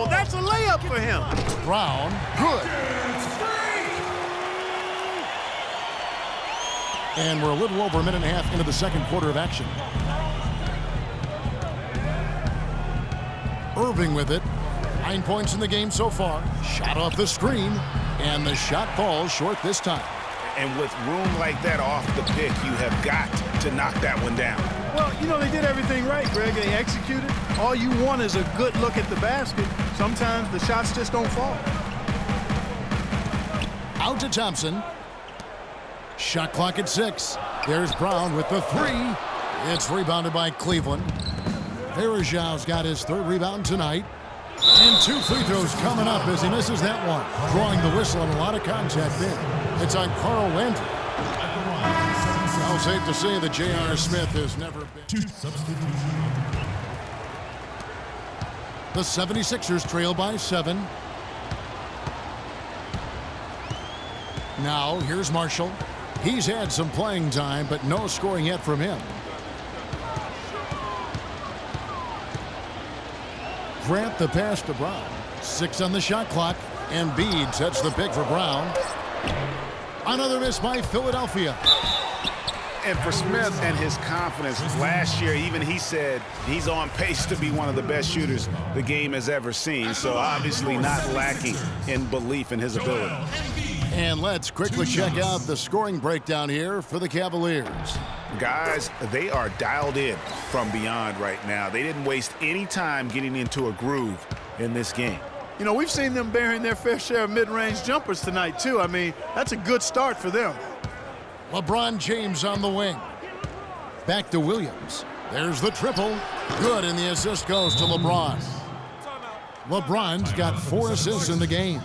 unbelievable. That's a layup for him. Brown, good. And we're a little over a minute and a half into the second quarter of action. Irving with it. 9 points in the game so far. Shot off the screen, and the shot falls short this time. And with room like that off the pick, you have got to knock that one down. Well, you know, they did everything right, Greg. They executed. All you want is a good look at the basket. Sometimes the shots just don't fall. Out to Thompson. Shot clock at 6. There's Brown with the 3. It's rebounded by Cleveland. Varejão's got his 3rd rebound tonight. And 2 free throws coming up as he misses that one. Drawing the whistle and a lot of contact there. It's on Carl Landry. Now safe to say that J.R. Smith has never been. The 76ers trail by 7. Now here's Marshall. He's had some playing time, but no scoring yet from him. Grant the pass to Brown. 6 on the shot clock. Embiid sets the pick for Brown. Another miss by Philadelphia. And for Smith and his confidence, last year even he said he's on pace to be one of the best shooters the game has ever seen. So obviously not lacking in belief in his ability. And let's quickly check out the scoring breakdown here for the Cavaliers. Guys, they are dialed in from beyond right now. They didn't waste any time getting into a groove in this game. You know, we've seen them bearing their fair share of mid-range jumpers tonight, too. I mean, that's a good start for them. LeBron James on the wing. Back to Williams. There's the triple. Good, and the assist goes to LeBron. LeBron's got 4 assists in the game.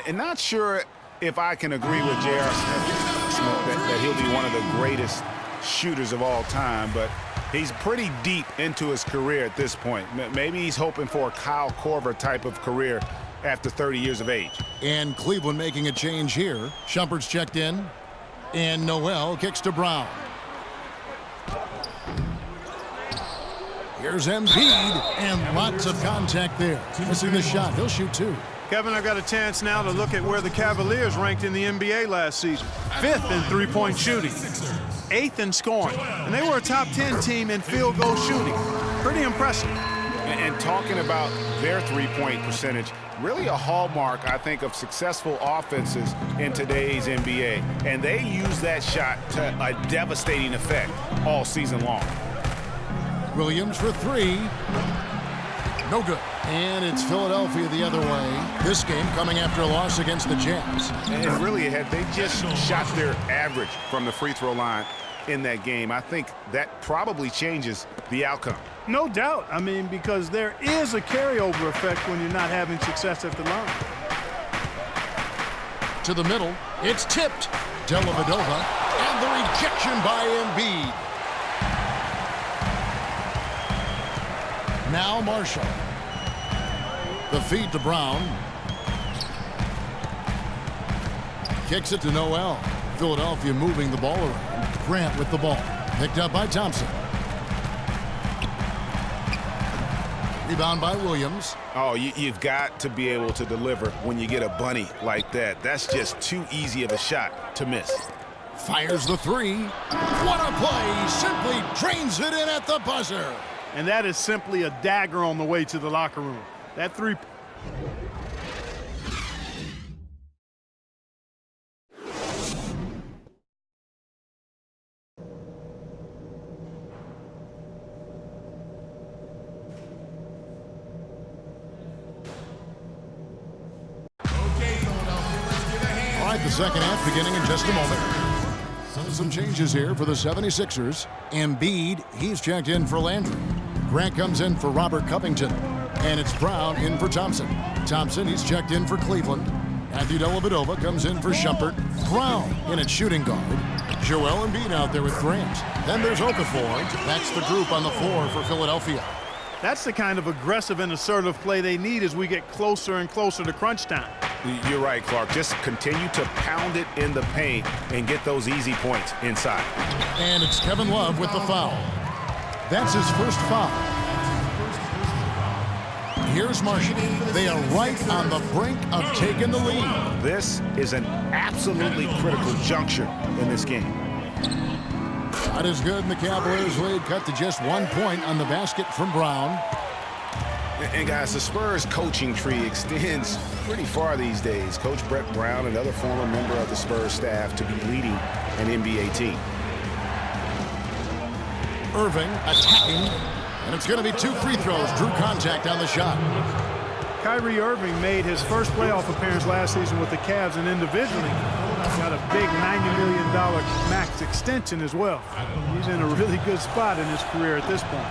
And not sure if I can agree with J.R. Smith that he'll be one of the greatest shooters of all time, but he's pretty deep into his career at this point. Maybe he's hoping for a Kyle Korver type of career after 30 years of age. And Cleveland making a change here. Shumpert's checked in, and Noel kicks to Brown. Here's Embiid, and lots of contact there. Missing the shot. He'll shoot 2. Kevin, I've got a chance now to look at where the Cavaliers ranked in the NBA last season. 5th in three-point shooting, 8th in scoring, and they were a top 10 team in field goal shooting. Pretty impressive. And talking about their three-point percentage, really a hallmark, I think, of successful offenses in today's NBA. And they use that shot to a devastating effect all season long. Williams for 3. No good. And it's Philadelphia the other way. This game coming after a loss against the Jazz. And really, had they just shot their average from the free throw line in that game, I think that probably changes the outcome. No doubt. I mean, because there is a carryover effect when you're not having success at the line. To the middle. It's tipped. Dellavedova. And the rejection by Embiid. Now Marshall. The feed to Brown. Kicks it to Noel. Philadelphia moving the ball around. Grant with the ball. Picked up by Thompson. Rebound by Williams. Oh, you've got to be able to deliver when you get a bunny like that. That's just too easy of a shot to miss. Fires the 3. What a play. Simply drains it in at the buzzer. And that is simply a dagger on the way to the locker room. That 3. All right, the second half beginning in just a moment. Some changes here for the 76ers. Embiid, he's checked in for Landry. Grant comes in for Robert Covington. And it's Brown in for Thompson. Thompson, he's checked in for Cleveland. Matthew Dellavedova comes in for Shumpert. Brown in at shooting guard. Joel Embiid out there with Grant. Then there's Okafor. That's the group on the floor for Philadelphia. That's the kind of aggressive and assertive play they need as we get closer and closer to crunch time. You're right, Clark. Just continue to pound it in the paint and get those easy points inside. And it's Kevin Love with the foul. That's his first foul. here's Marshall. They are right on the brink of taking the lead. This is an absolutely critical juncture in this game. That is good, and the Cavaliers lead cut to just 1 point on the basket from Brown. And guys, the Spurs coaching tree extends pretty far these days. Coach Brett Brown, another former member of the Spurs staff, to be leading an NBA team. Irving attacking, and it's going to be 2 free throws. Drew contact on the shot. Kyrie Irving made his first playoff appearance last season with the Cavs, and individually got a big $90 million max extension as well. He's in a really good spot in his career at this point.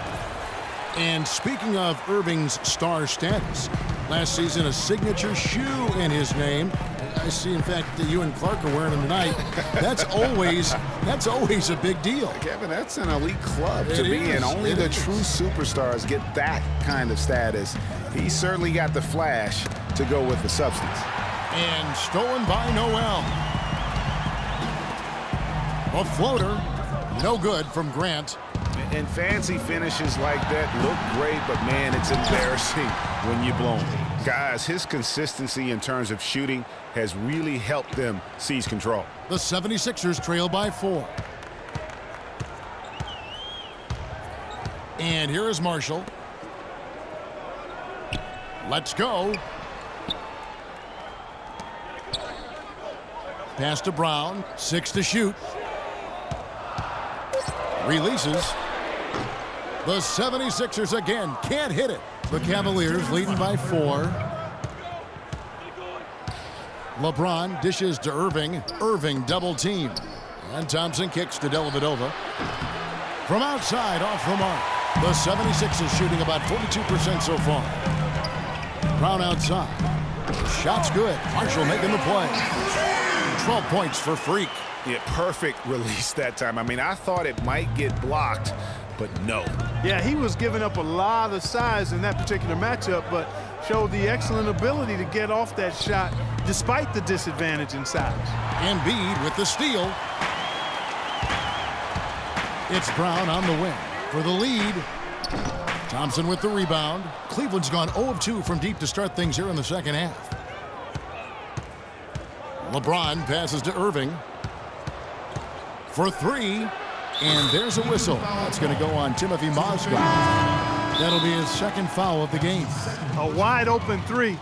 And speaking of Irving's star status, last season a signature shoe in his name. I see, in fact, that you and Clark are wearing them tonight. That's always a big deal. Kevin, that's an elite club to be in. Only the true superstars get that kind of status. He certainly got the flash to go with the substance. And stolen by Noel. A floater, no good from Grant. And fancy finishes like that look great, but man, it's embarrassing when you blow them. Guys, his consistency in terms of shooting has really helped them seize control. The 76ers trail by 4. And here is Marshall. Let's go. Pass to Brown. 6 to shoot. Releases. The 76ers again can't hit it. The Cavaliers leading by 4. LeBron dishes to Irving. Irving double team. And Thompson kicks to Dellavedova. From outside, off the mark. The 76ers shooting about 42% so far. Brown outside. Shot's good. Marshall making the play. 12 points for Freak. Yeah, perfect release that time. I mean, I thought it might get blocked, but no. Yeah, he was giving up a lot of size in that particular matchup, but showed the excellent ability to get off that shot despite the disadvantage in size. Embiid with the steal. It's Brown on the wing for the lead. Thompson with the rebound. Cleveland's gone 0 of 2 from deep to start things here in the second half. LeBron passes to Irving for 3. And there's a whistle. That's going to go on Timothy Mozgov. That'll be his second foul of the game. A wide open 3.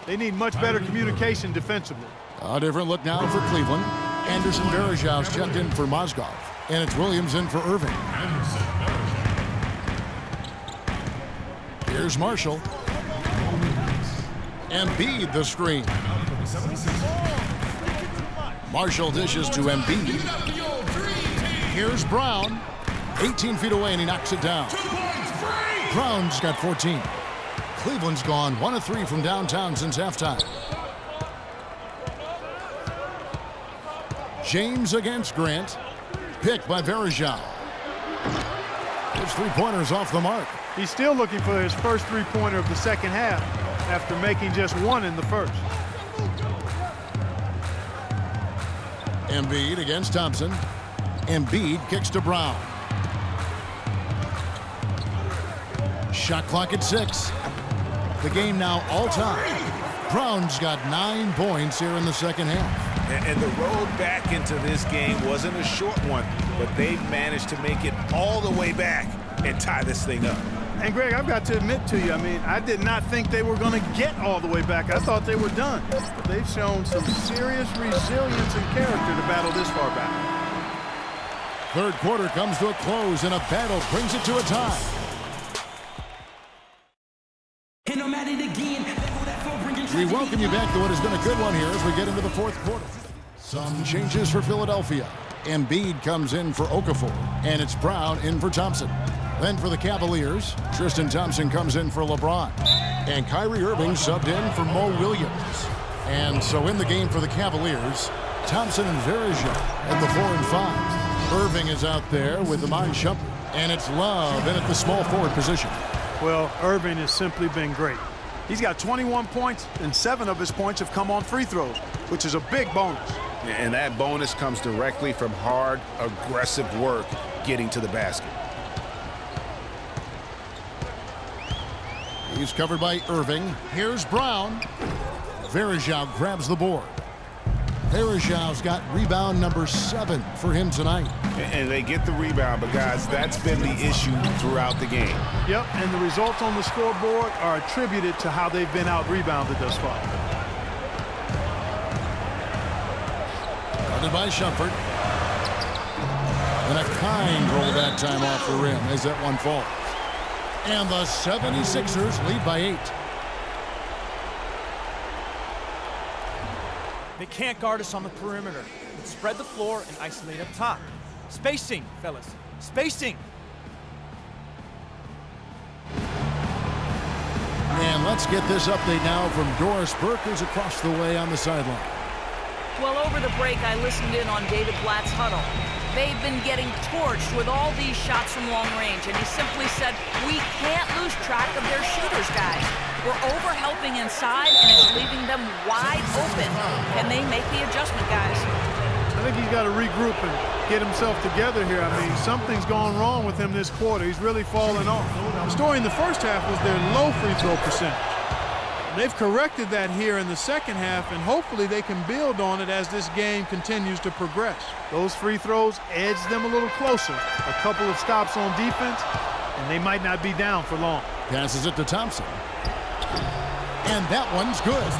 They need much better communication defensively. A different look now for Cleveland. Anderson Varejau's checked in for Mozgov. And it's Williams in for Irving. Here's Marshall. Embiid the screen. Marshall dishes to Embiid. Here's Brown. 18 feet away, and he knocks it down. Brown's got 14. Cleveland's gone 1 of 3 from downtown since halftime. James against Grant. Picked by Varejao. His 3-pointers off the mark. He's still looking for his first 3-pointer of the second half after making just 1 in the first. Embiid against Thompson. Embiid kicks to Brown. Shot clock at 6. The game now all time. Brown's got 9 points here in the second half. And the road back into this game wasn't a short one, but they've managed to make it all the way back and tie this thing up. And Greg, I've got to admit to you, I mean, I did not think they were going to get all the way back. I thought they were done. But they've shown some serious resilience and character to battle this far back. Third quarter comes to a close, and a battle brings it to a tie. We welcome you back to what has been a good one here as we get into the fourth quarter. Some changes for Philadelphia. Embiid comes in for Okafor, and it's Brown in for Thompson. Then for the Cavaliers, Tristan Thompson comes in for LeBron. And Kyrie Irving subbed in for Mo Williams. And so in the game for the Cavaliers, Thompson and Varejao at the 4 and 5. Irving is out there with Iman Shumpert. And it's Love in at the small forward position. Well, Irving has simply been great. He's got 21 points, and 7 of his points have come on free throws, which is a big bonus. And that bonus comes directly from hard, aggressive work getting to the basket. He's covered by Irving. Here's Brown. Varejao grabs the board. Varejão's got rebound number 7 for him tonight. And they get the rebound, but guys, that's been the issue throughout the game. Yep, and the results on the scoreboard are attributed to how they've been out-rebounded thus far. Guarded by Shumpert. And a kind roll that time off the rim as that one falls. And the 76ers lead by 8. They can't guard us on the perimeter. Let's spread the floor and isolate up top. Spacing, fellas. Spacing. And let's get this update now from Doris Burke, who's across the way on the sideline. Well, over the break, I listened in on David Blatt's huddle. They've been getting torched with all these shots from long range, and he simply said, we can't lose track of their shooters, guys. We're over-helping inside, and it's leaving them wide open. Can they make the adjustment, guys? I think he's got to regroup and get himself together here. I mean, something's gone wrong with him this quarter. He's really fallen off. The story in the first half was their low free throw percentage. They've corrected that here in the second half, and hopefully they can build on it as this game continues to progress. Those free throws edge them a little closer. A couple of stops on defense, and they might not be down for long. Passes it to Thompson. And that one's good.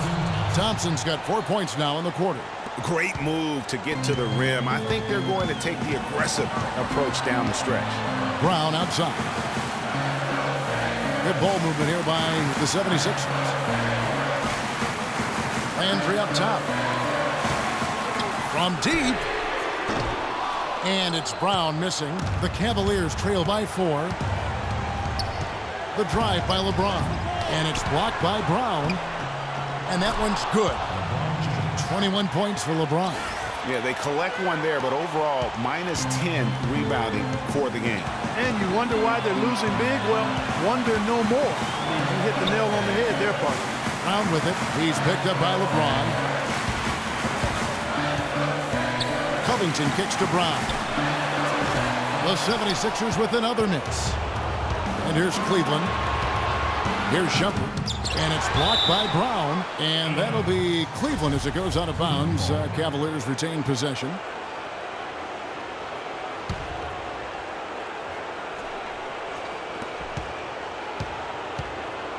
Thompson's got 4 points now in the quarter. Great move to get to the rim. I think they're going to take the aggressive approach down the stretch. Brown outside. Good ball movement here by the 76ers. Landry up top. From deep. And it's Brown missing. The Cavaliers trail by 4. The drive by LeBron. And it's blocked by Brown. And that one's good. 21 points for LeBron. Yeah, they collect one there, but overall, minus 10 rebounding for the game. And you wonder why they're losing big? Well, wonder no more. I mean, you hit the nail on the head there, partner. Brown with it. He's picked up by LeBron. Covington kicks to Brown. The 76ers with another miss. And here's Cleveland. Here's Shumpert. And it's blocked by Brown. And that'll be Cleveland as it goes out of bounds. Cavaliers retain possession.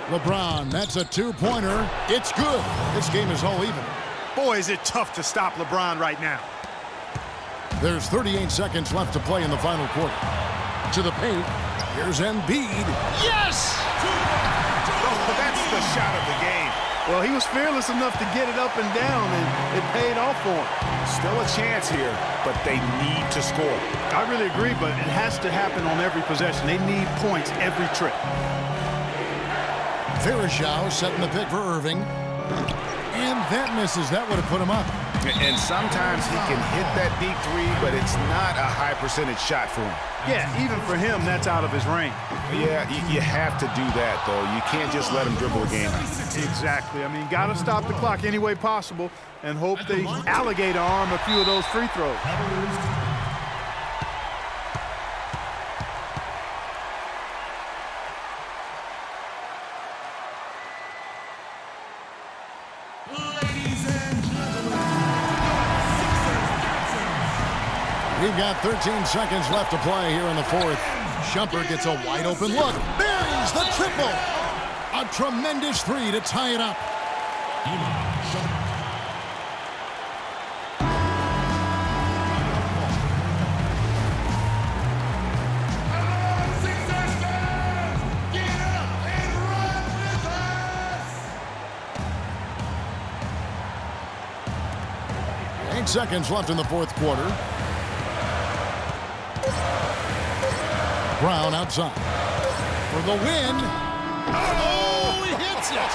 LeBron, that's a two-pointer. It's good. This game is all even. Boy, is it tough to stop LeBron right now. There's 38 seconds left to play in the final quarter. To the paint. Here's Embiid. Yes! Oh, that's the shot of the game. Well, he was fearless enough to get it up and down, and it paid off for him. Still a chance here, but they need to score. I really agree, but it has to happen on every possession. They need points every trip. Varejao setting the pick for Irving. And that misses. That would have put him up. And sometimes he can hit that deep three, but it's not a high percentage shot for him. Yeah, even for him, that's out of his range. Yeah, you have to do that, though. You can't just let him dribble a game. Exactly. I mean, got to stop the clock any way possible and hope they alligator arm a few of those free throws. We've got 13 seconds left to play here in the fourth. Shumpert gets a wide open look. Buries the triple. A tremendous three to tie it up. Eight seconds left in the fourth quarter. Brown outside for the win. Oh, he hits it.